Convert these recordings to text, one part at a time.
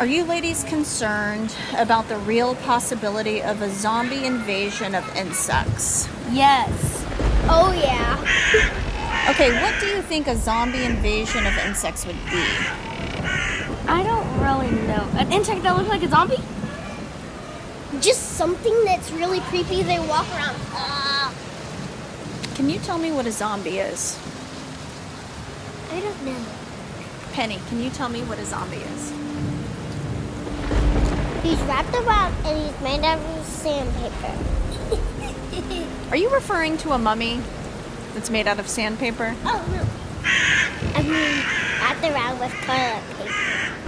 Are you ladies concerned about the real possibility of a zombie invasion of insects? Yes. Oh, yeah. Okay, what do you think a zombie invasion of insects would be? I don't really know. An insect that looks like a zombie? Just something that's really creepy. They walk around. Can you tell me what a zombie is? I don't know. Penny, can you tell me what a zombie is? He's wrapped around and he's made out of sandpaper. Are you referring to a mummy that's made out of sandpaper? Oh, no. I mean, wrapped around with toilet paper.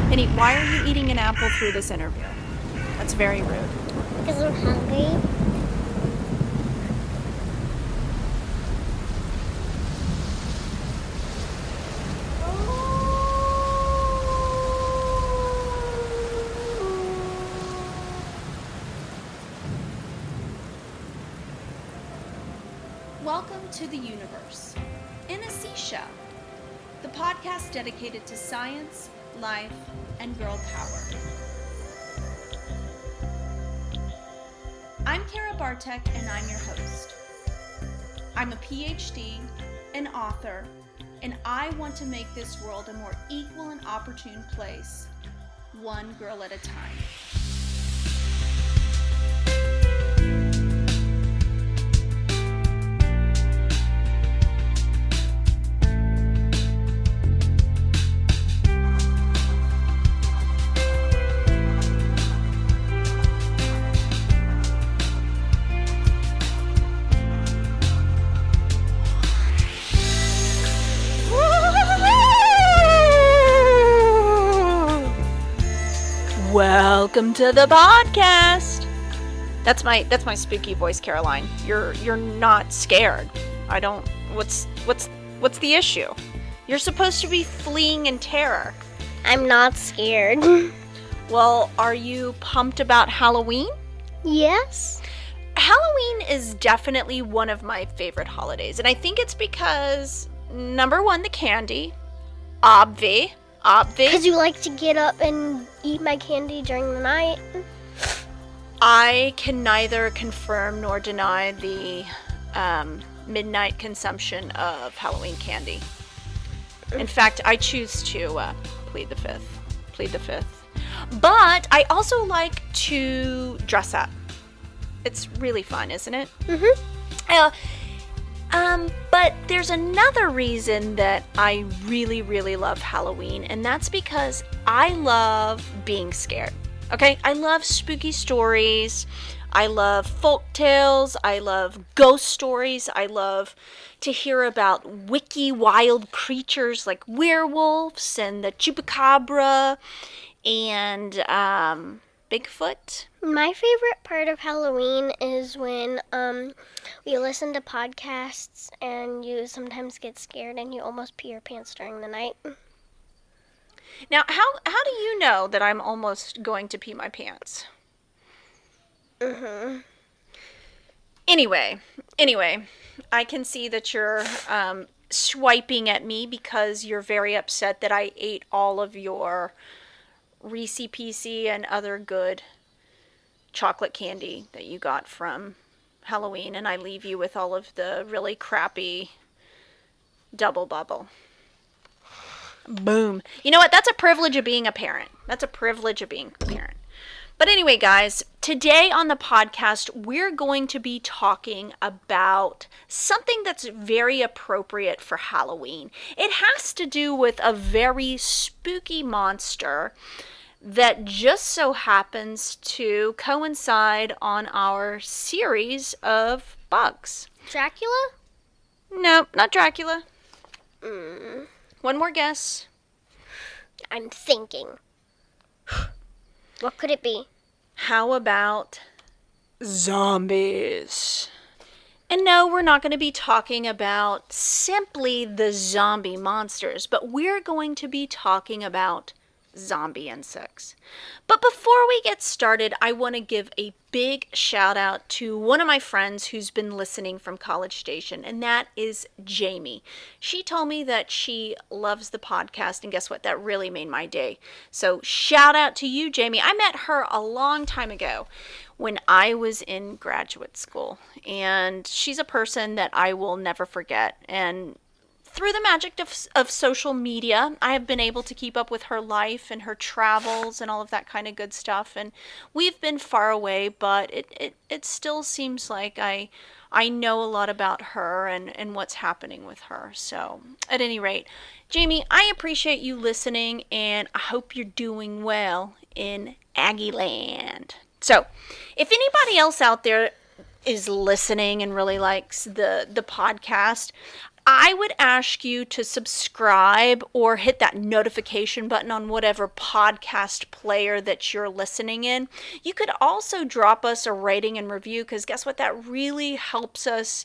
Penny, why are you eating an apple through this interview? That's very rude. Because I'm hungry. Welcome to the universe in a seashell, the podcast dedicated to science, life, and girl power. I'm carabartek and I'm your host. I'm a PhD, an author, and I want to make this world a more equal and opportune place, one girl at a time. Welcome to the podcast. That's my spooky voice, Caroline. You're not scared. I don't. What's the issue? You're supposed to be fleeing in terror. I'm not scared. Well, are you pumped about Halloween? Yes. Halloween is definitely one of my favorite holidays, and I think it's because number one, the candy, obvi. Because you like to get up and eat my candy during the night. I can neither confirm nor deny the midnight consumption of Halloween candy. In fact, I choose to plead the fifth. But I also like to dress up. It's really fun, isn't it? Mm-hmm. But there's another reason that I really, really love Halloween, and that's because I love being scared. Okay? I love spooky stories. I love folk tales. I love ghost stories. I love to hear about wiki wild creatures like werewolves and the chupacabra and Bigfoot. My favorite part of Halloween is when we listen to podcasts and you sometimes get scared and you almost pee your pants during the night. Now, how do you know that I'm almost going to pee my pants? Mm-hmm. Anyway, I can see that you're swiping at me because you're very upset that I ate all of your Reese's Pieces and other good chocolate candy that you got from Halloween, and I leave you with all of the really crappy double bubble. Boom. You know what? That's a privilege of being a parent. But anyway, guys, today on the podcast, we're going to be talking about something that's very appropriate for Halloween. It has to do with a very spooky monster that just so happens to coincide on our series of bugs. Dracula? No, not Dracula. One more guess. I'm thinking. What could it be? How about zombies? And no, we're not going to be talking about simply the zombie monsters, but we're going to be talking about zombie insects. But before we get started, I want to give a big shout out to one of my friends who's been listening from College Station, and that is Jamie. She told me that she loves the podcast, and guess what? That really made my day. So shout out to you, Jamie. I met her a long time ago when I was in graduate school, and she's a person that I will never forget. And through the magic of social media, I have been able to keep up with her life and her travels and all of that kind of good stuff. And we've been far away, but it still seems like I know a lot about her and what's happening with her. So at any rate, Jamie, I appreciate you listening, and I hope you're doing well in Aggie Land. So if anybody else out there is listening and really likes the podcast, I would ask you to subscribe or hit that notification button on whatever podcast player that you're listening in. You could also drop us a rating and review, because guess what? That really helps us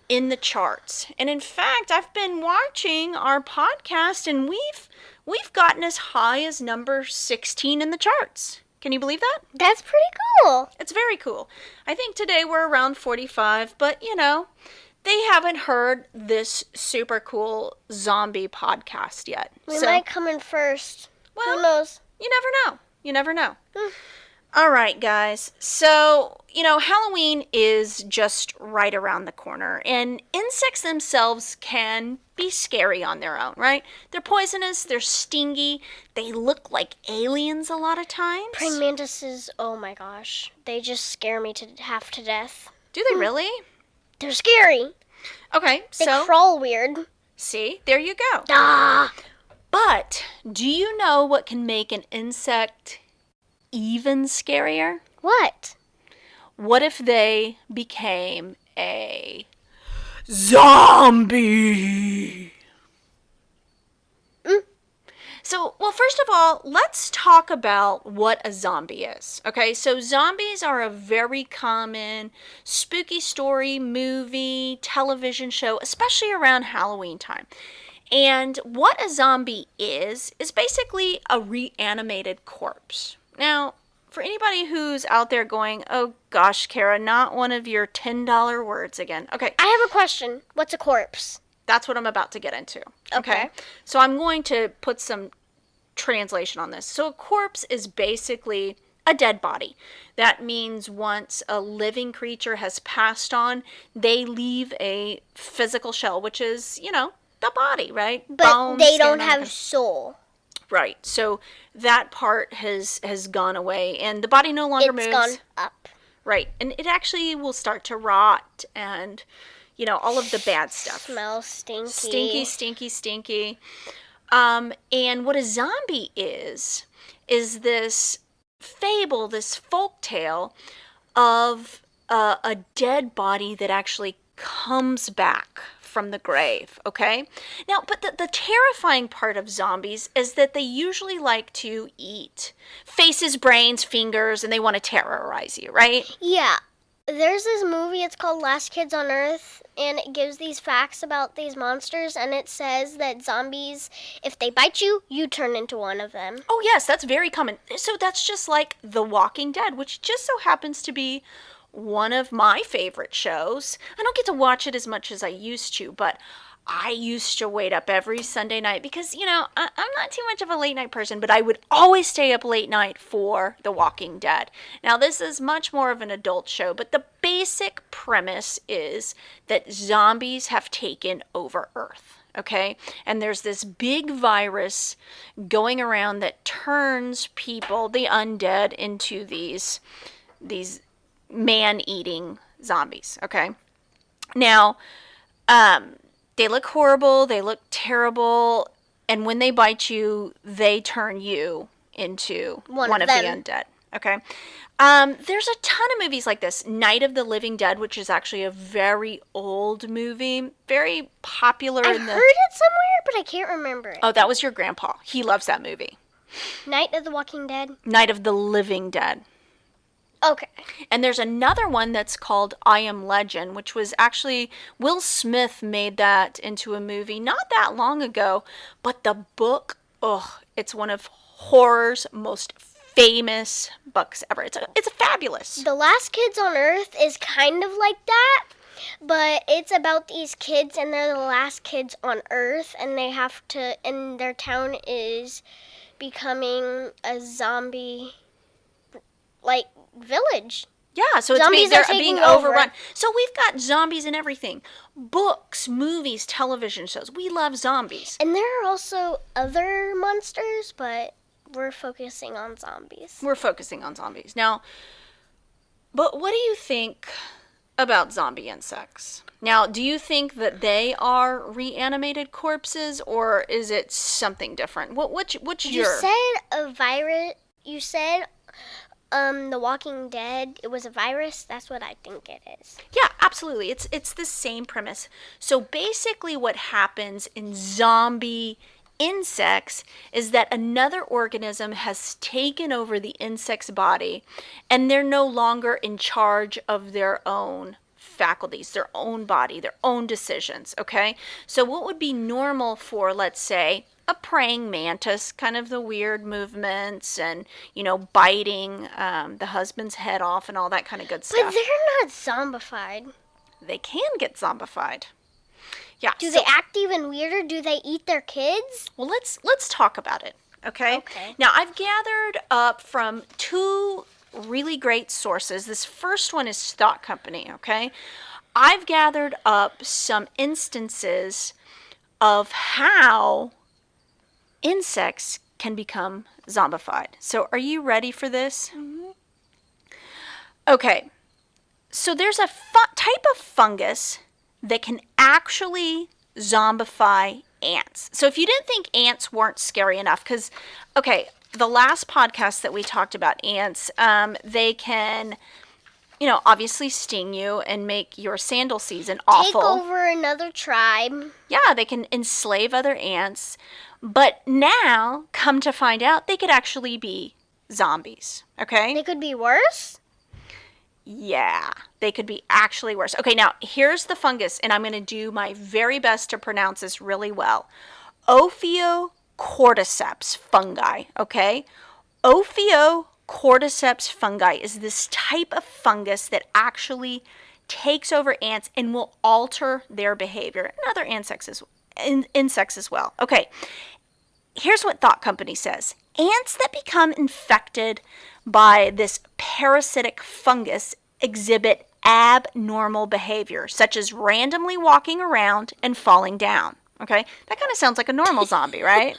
in the charts. And in fact, I've been watching our podcast, and we've gotten as high as number 16 in the charts. Can you believe that? That's pretty cool. It's very cool. I think today we're around 45, but they haven't heard this super cool zombie podcast yet. We might come in first. Well, who knows? You never know. You never know. All right, guys. So, Halloween is just right around the corner, and insects themselves can be scary on their own, right? They're poisonous, they're stingy, they look like aliens a lot of times. Praying mantises, oh my gosh. They just scare me to half to death. Do they really? They're scary. Okay, They so crawl weird. see, there you go. Ah! But do you know what can make an insect even scarier? What? What if they became a zombie? So, well, first of all, let's talk about what a zombie is. Okay, so zombies are a very common spooky story, movie, television show, especially around Halloween time. And what a zombie is basically a reanimated corpse. Now, for anybody who's out there going, oh gosh, Kara, not one of your $10 words again. Okay. I have a question. What's a corpse? That's what I'm about to get into. Okay. So I'm going to put some translation on this. So a corpse is basically a dead body. That means once a living creature has passed on, they leave a physical shell, which is, the body, right? But Bones, they don't skin, have soul. Right. So that part has gone away, and the body no longer moves. It's gone up. Right. And it actually will start to rot and, all of the bad stuff. Smells stinky. Stinky. And what a zombie is this fable, this folk tale of a dead body that actually comes back from the grave, okay? Now, but the terrifying part of zombies is that they usually like to eat faces, brains, fingers, and they want to terrorize you, right? Yeah. There's this movie, it's called Last Kids on Earth, and it gives these facts about these monsters, and it says that zombies, if they bite you, you turn into one of them. Oh, yes, that's very common. So that's just like The Walking Dead, which just so happens to be one of my favorite shows. I don't get to watch it as much as I used to, but I used to wait up every Sunday night because, I'm not too much of a late night person, but I would always stay up late night for The Walking Dead. Now, this is much more of an adult show, but the basic premise is that zombies have taken over Earth, okay? And there's this big virus going around that turns people, the undead, into these man-eating zombies, okay? Now, they look horrible, they look terrible, and when they bite you, they turn you into one of the undead, okay? There's a ton of movies like this. Night of the Living Dead, which is actually a very old movie, very popular. I've heard it somewhere, but I can't remember it. Oh, that was your grandpa. He loves that movie. Night of the Walking Dead? Night of the Living Dead. Okay. And there's another one that's called I Am Legend, which was actually, Will Smith made that into a movie not that long ago, but the book, it's one of horror's most famous books ever. It's fabulous. The Last Kids on Earth is kind of like that, but it's about these kids and they're the last kids on Earth, and they have to, and their town is becoming a zombie like village. Yeah, so Zombies they're are taking being over. overrun. So we've got zombies and everything. Books, movies, television shows. We love zombies. And there are also other monsters, but we're focusing on zombies. We're focusing on zombies. Now, but what do you think about zombie insects? Now, do you think that they are reanimated corpses, or is it something different? What's You your... said a virus. You said The Walking Dead. It was a virus. That's what I think it is. Yeah, absolutely. It's the same premise. So basically what happens in zombie insects is that another organism has taken over the insect's body, and they're no longer in charge of their own faculties, their own body, their own decisions, okay? So what would be normal for, let's say, a praying mantis, kind of the weird movements and, biting the husband's head off and all that kind of good But stuff. they're not zombified. They can get zombified. Yeah. Do they act even weirder? Do they eat their kids? Well, let's talk about it, okay? Okay. Now, I've gathered up from two really great sources. This first one is Thought Company, okay? I've gathered up some instances of how insects can become zombified. So, are you ready for this? Mm-hmm. Okay. So, there's a type of fungus that can actually zombify ants. So if you didn't think ants weren't scary enough, because, okay, the last podcast that we talked about ants, they can, obviously sting you and make your sandal season awful. Take over another tribe. Yeah, they can enslave other ants. But now, come to find out, they could actually be zombies, okay? They could be worse? Yeah, they could be actually worse. Okay, now here's the fungus, and I'm going to do my very best to pronounce this really well. Ophiocordyceps fungi, okay? Ophiocordyceps fungi is this type of fungus that actually takes over ants and will alter their behavior, and other insects as well. Okay, here's what Thought Company says. Ants that become infected by this parasitic fungus exhibit abnormal behavior, such as randomly walking around and falling down. Okay, that kind of sounds like a normal zombie, right?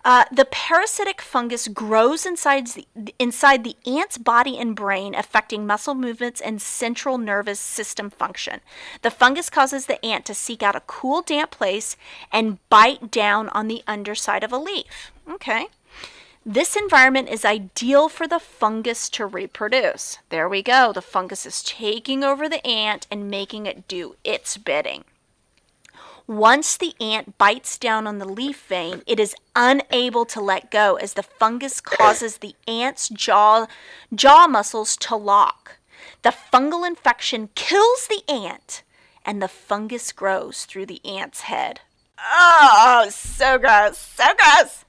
The parasitic fungus grows inside the ant's body and brain, affecting muscle movements and central nervous system function. The fungus causes the ant to seek out a cool, damp place and bite down on the underside of a leaf. Okay. This environment is ideal for the fungus to reproduce. There we go. The fungus is taking over the ant and making it do its bidding. Once the ant bites down on the leaf vein, it is unable to let go as the fungus causes the ant's jaw muscles to lock. The fungal infection kills the ant, and the fungus grows through the ant's head. Oh, so gross, so gross.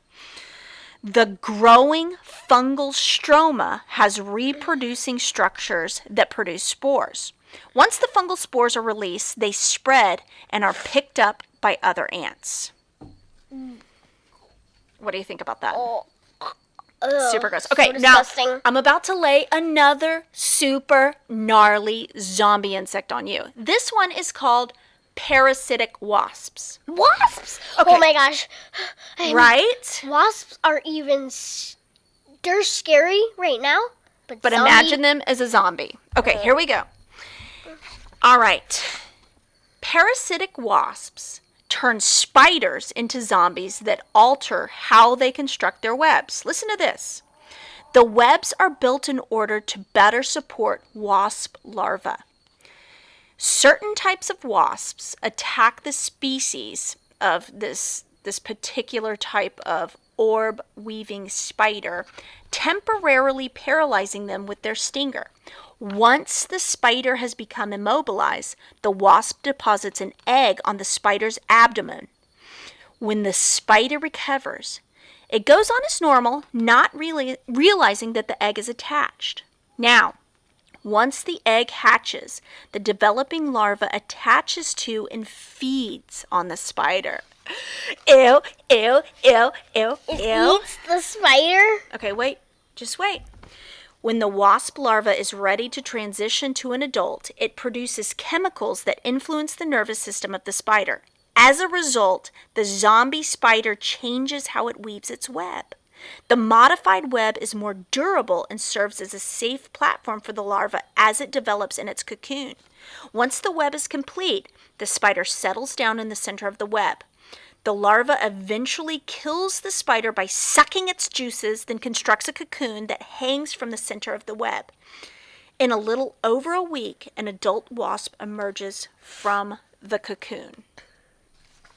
The growing fungal stroma has reproducing structures that produce spores. Once the fungal spores are released, they spread and are picked up by other ants. What do you think about that? Oh. Super gross. Okay, so now disgusting. I'm about to lay another super gnarly zombie insect on you. This one is called parasitic wasps. Wasps? Okay. Oh my gosh. Right? Wasps are they're scary right now. But imagine them as a zombie. Okay, here we go. All right. Parasitic wasps turn spiders into zombies that alter how they construct their webs. Listen to this. The webs are built in order to better support wasp larvae. Certain types of wasps attack the species of this particular type of orb-weaving spider, temporarily paralyzing them with their stinger. Once the spider has become immobilized, the wasp deposits an egg on the spider's abdomen. When the spider recovers, It goes on as normal, not really realizing that the egg is attached. Now, once the egg hatches, the developing larva attaches to and feeds on the spider. Ew, ew, ew, ew, It ew. eats the spider? Okay, wait. Just wait. When the wasp larva is ready to transition to an adult, it produces chemicals that influence the nervous system of the spider. As a result, the zombie spider changes how it weaves its web. The modified web is more durable and serves as a safe platform for the larva as it develops in its cocoon. Once the web is complete, the spider settles down in the center of the web. The larva eventually kills the spider by sucking its juices, then constructs a cocoon that hangs from the center of the web. In a little over a week, an adult wasp emerges from the cocoon.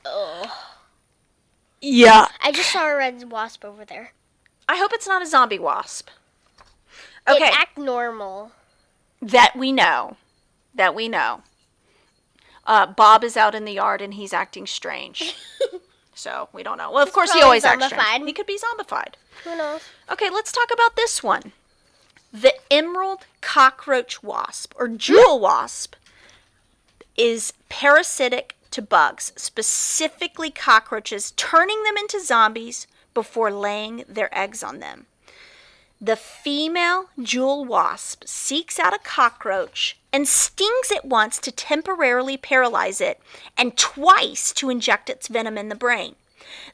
Oh. Yeah. I just saw a red wasp over there. I hope it's not a zombie wasp. Okay. It act normal. That we know. Bob is out in the yard and he's acting strange. So, we don't know. Well, of course he always acts strange. He could be zombified. Who knows? Okay, let's talk about this one. The emerald cockroach wasp, or jewel wasp, is parasitic to bugs, specifically cockroaches, turning them into zombies before laying their eggs on them. The female jewel wasp seeks out a cockroach and stings it once to temporarily paralyze it and twice to inject its venom in the brain.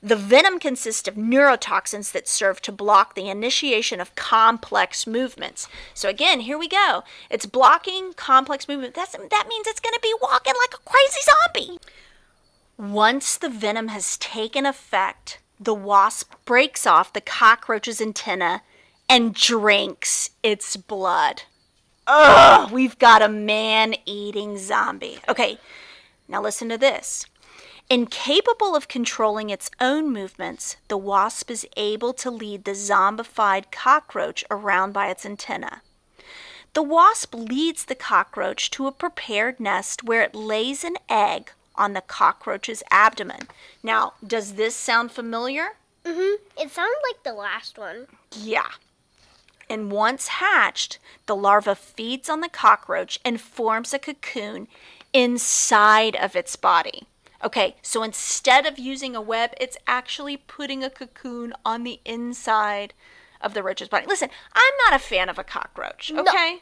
The venom consists of neurotoxins that serve to block the initiation of complex movements. So again, here we go. It's blocking complex movement. That means it's going to be walking like a crazy zombie. Once the venom has taken effect, the wasp breaks off the cockroach's antenna and drinks its blood. Ugh, we've got a man-eating zombie. Okay, now listen to this. Incapable of controlling its own movements, the wasp is able to lead the zombified cockroach around by its antenna. The wasp leads the cockroach to a prepared nest where it lays an egg on the cockroach's abdomen. Now, does this sound familiar? It sounded like the last one. Yeah. And once hatched, the larva feeds on the cockroach and forms a cocoon inside of its body. Okay, so instead of using a web, it's actually putting a cocoon on the inside of the roach's body. Listen, I'm not a fan of a cockroach, okay?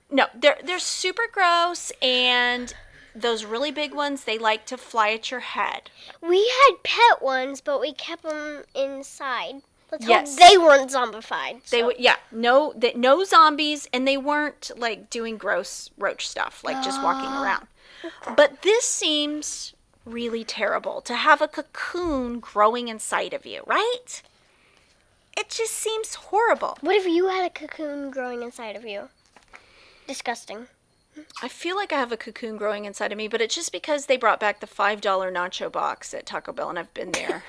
No, they're super gross, and those really big ones, they like to fly at your head. We had pet ones, but we kept them inside. Let's hope Yes. they weren't zombified. They would, yeah, no zombies, and they weren't like doing gross roach stuff, like just walking around. But this seems really terrible to have a cocoon growing inside of you, right? It just seems horrible. What if you had a cocoon growing inside of you? Disgusting. I feel like I have a cocoon growing inside of me, but it's just because they brought back the $5 nacho box at Taco Bell, and I've been there.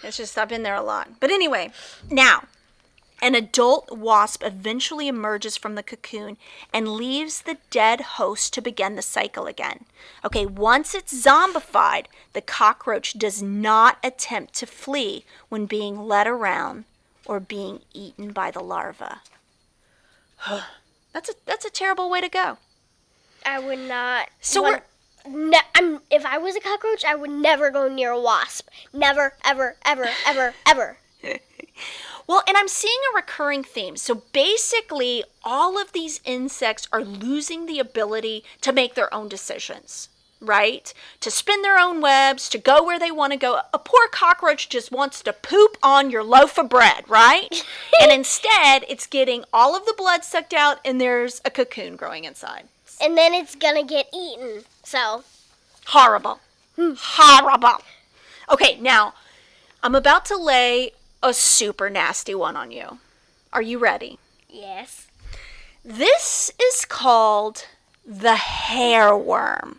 It's just, I've been there a lot. But anyway, now, an adult wasp eventually emerges from the cocoon and leaves the dead host to begin the cycle again. Okay, once it's zombified, the cockroach does not attempt to flee when being led around or being eaten by the larva. That's a terrible way to go. I would not. So if I was a cockroach, I would never go near a wasp. Never, ever, ever, ever, ever. Well, and I'm seeing a recurring theme. So basically, all of these insects are losing the ability to make their own decisions, right? To spin their own webs, to go where they want to go. A poor cockroach just wants to poop on your loaf of bread, right? And instead, it's getting all of the blood sucked out, and there's a cocoon growing inside. And then it's gonna get eaten. So. Horrible. Horrible. Okay, now, I'm about to lay a super nasty one on you. Are you ready? Yes. This is called the hairworm.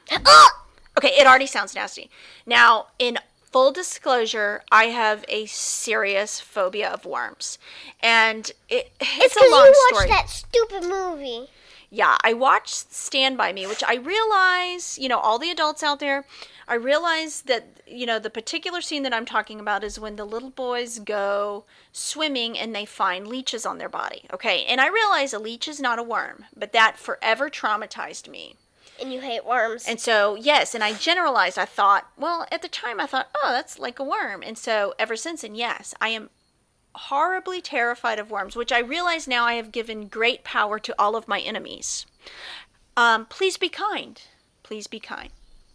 Okay, it already sounds nasty. Now, in full disclosure, I have a serious phobia of worms. And it's a long you story. watched that stupid movie. Yeah, I watched Stand By Me, which I realize, all the adults out there, I realize that, the particular scene that I'm talking about is when the little boys go swimming and they find leeches on their body. Okay, and I realize a leech is not a worm, but that forever traumatized me. And you hate worms. And so, yes, and I generalized. I thought, well, at the time I thought, oh, that's like a worm. And so ever since, and yes, I am horribly terrified of worms, which I realize now I have given great power to all of my enemies. Please be kind. Please be kind.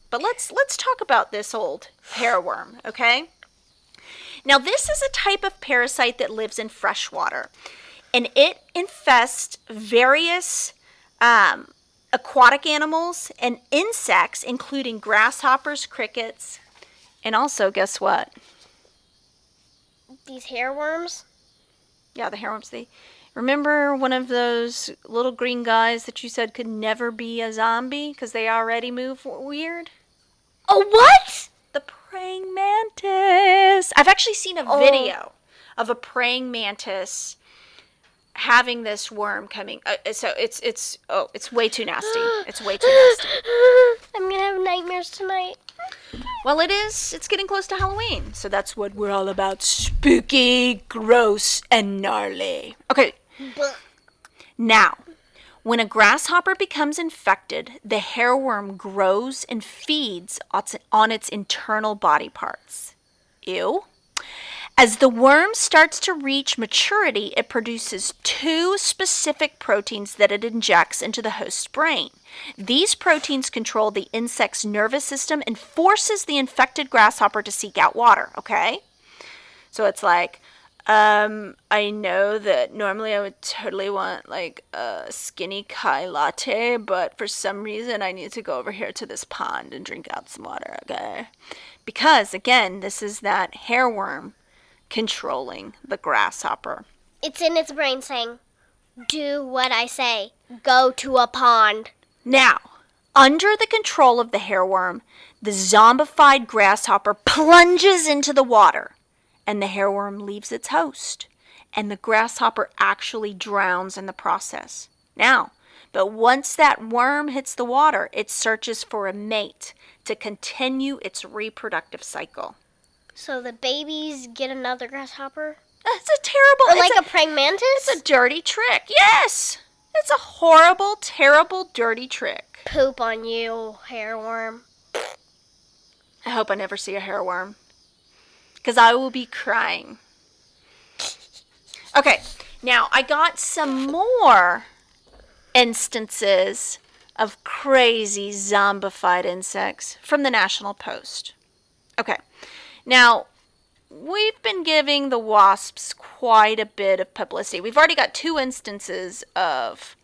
But let's talk about this old hairworm, okay? Now, this is a type of parasite that lives in fresh water, and it infests various aquatic animals and insects, including grasshoppers, crickets, and also, guess what? These hairworms? Yeah, the hairworms. Remember one of those little green guys that you said could never be a zombie because they already move weird? Oh, what? The praying mantis. I've actually seen a video of a praying mantis having this worm coming. So it's way too nasty. It's way too nasty. I'm gonna have nightmares tonight. Well, it's getting close to Halloween, so that's what we're all about. Spooky, gross, and gnarly. Okay. Now, when a grasshopper becomes infected, the hairworm grows and feeds on its internal body parts. Ew. As the worm starts to reach maturity, it produces 2 specific proteins that it injects into the host's brain. These proteins control the insect's nervous system and forces the infected grasshopper to seek out water, okay? So it's like, I know that normally I would totally want like a skinny Kai latte, but for some reason I need to go over here to this pond and drink out some water, okay? Because, again, this is that hairworm controlling the grasshopper. It's in its brain saying, do what I say. Go to a pond. Now, under the control of the hairworm, the zombified grasshopper plunges into the water, and the hairworm leaves its host, and the grasshopper actually drowns in the process. Now, but once that worm hits the water, it searches for a mate to continue its reproductive cycle. So the babies get another grasshopper? That's a terrible... Or like a praying mantis? It's a dirty trick. Yes! It's a horrible, terrible, dirty trick. Poop on you, hairworm. I hope I never see a hairworm, because I will be crying. Okay, now I got some more instances of crazy zombified insects from the National Post. Okay, now we've been giving the wasps quite a bit of publicity. We've already got 2 instances of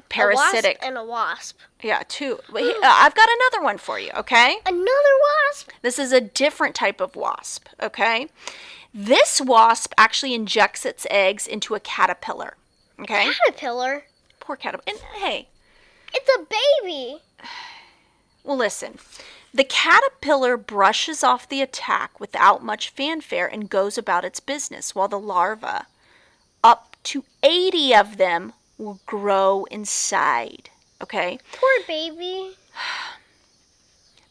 parasitic. A wasp and a wasp. Yeah, 2. I've got another one for you, okay? Another wasp? This is a different type of wasp, okay? This wasp actually injects its eggs into a caterpillar, okay? Caterpillar? Poor caterpillar. And hey. It's a baby. Well, listen. The caterpillar brushes off the attack without much fanfare and goes about its business, while the larvae, up to 80 of them, will grow inside, okay? Poor baby.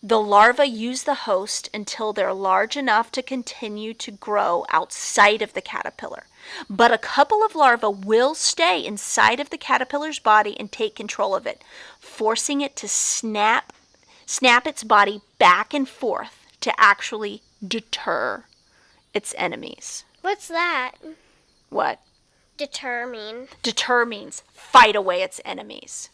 The larvae use the host until they're large enough to continue to grow outside of the caterpillar. But a couple of larvae will stay inside of the caterpillar's body and take control of it, forcing it to snap its body back and forth to actually deter its enemies. What's that? What? Deter mean? Deter means fight away its enemies.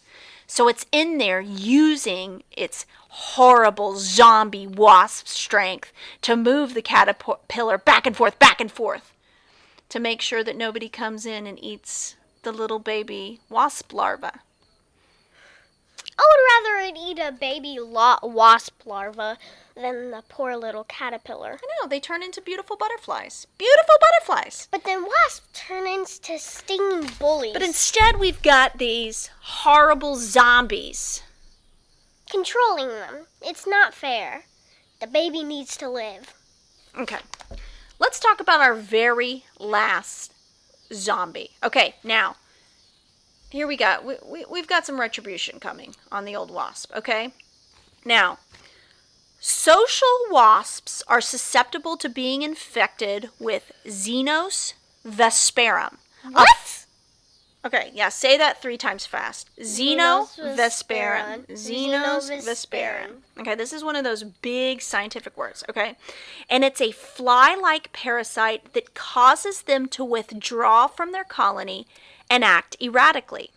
So it's in there using its horrible zombie wasp strength to move the caterpillar back and forth to make sure that nobody comes in and eats the little baby wasp larva. I would rather it eat a baby wasp larva than the poor little caterpillar. I know, they turn into beautiful butterflies. Beautiful butterflies! But then wasps turn into stinging bullies. But instead we've got these horrible zombies. Controlling them. It's not fair. The baby needs to live. Okay. Let's talk about our very last zombie. Okay, now, here we go. We've got some retribution coming on the old wasp, okay? Now, social wasps are susceptible to being infected with Xenos vesperum. What? Okay, yeah, say that 3 times fast. Xenovesperum. Xenovesperum. Okay, this is one of those big scientific words, okay? And it's a fly-like parasite that causes them to withdraw from their colony and act erratically.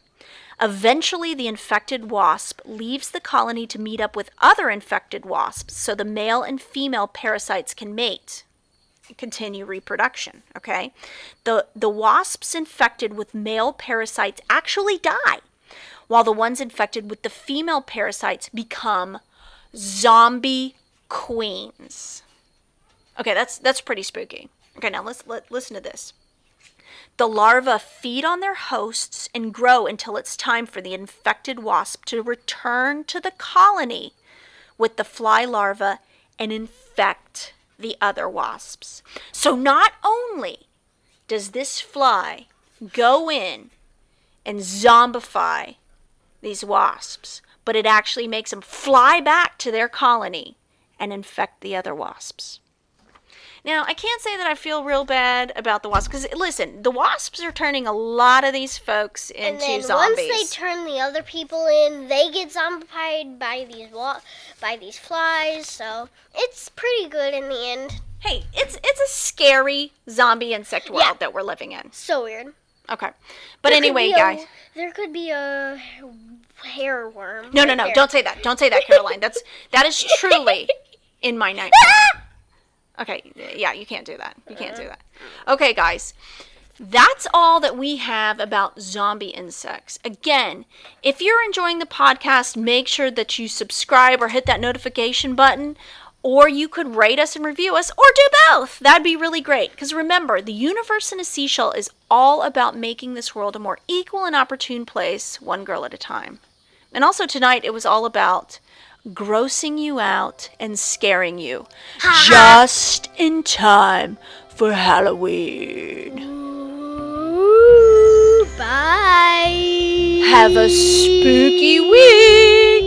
Eventually, the infected wasp leaves the colony to meet up with other infected wasps so the male and female parasites can mate. Continue reproduction, okay? The wasps infected with male parasites actually die, while the ones infected with the female parasites become zombie queens. Okay, that's pretty spooky. Okay, now listen to this. The larvae feed on their hosts and grow until it's time for the infected wasp to return to the colony with the fly larvae and infect the other wasps. So not only does this fly go in and zombify these wasps, but it actually makes them fly back to their colony and infect the other wasps. Now, I can't say that I feel real bad about the wasps, because, listen, the wasps are turning a lot of these folks into and then zombies. Once they turn the other people in, they get zombified by these flies, so it's pretty good in the end. Hey, it's a scary zombie insect world that we're living in. So weird. Okay. But anyway, guys. There could be a hair worm. No, don't say that. Don't say that, Caroline. That is truly in my nightmare. Okay, yeah, you can't do that. You can't do that. Okay, guys, that's all that we have about zombie insects. Again, if you're enjoying the podcast, make sure that you subscribe or hit that notification button, or you could rate us and review us, or do both. That'd be really great. Because remember, the universe in a seashell is all about making this world a more equal and opportune place, one girl at a time. And also tonight, it was all about grossing you out and scaring you just in time for Halloween. Ooh, bye. Have a spooky week.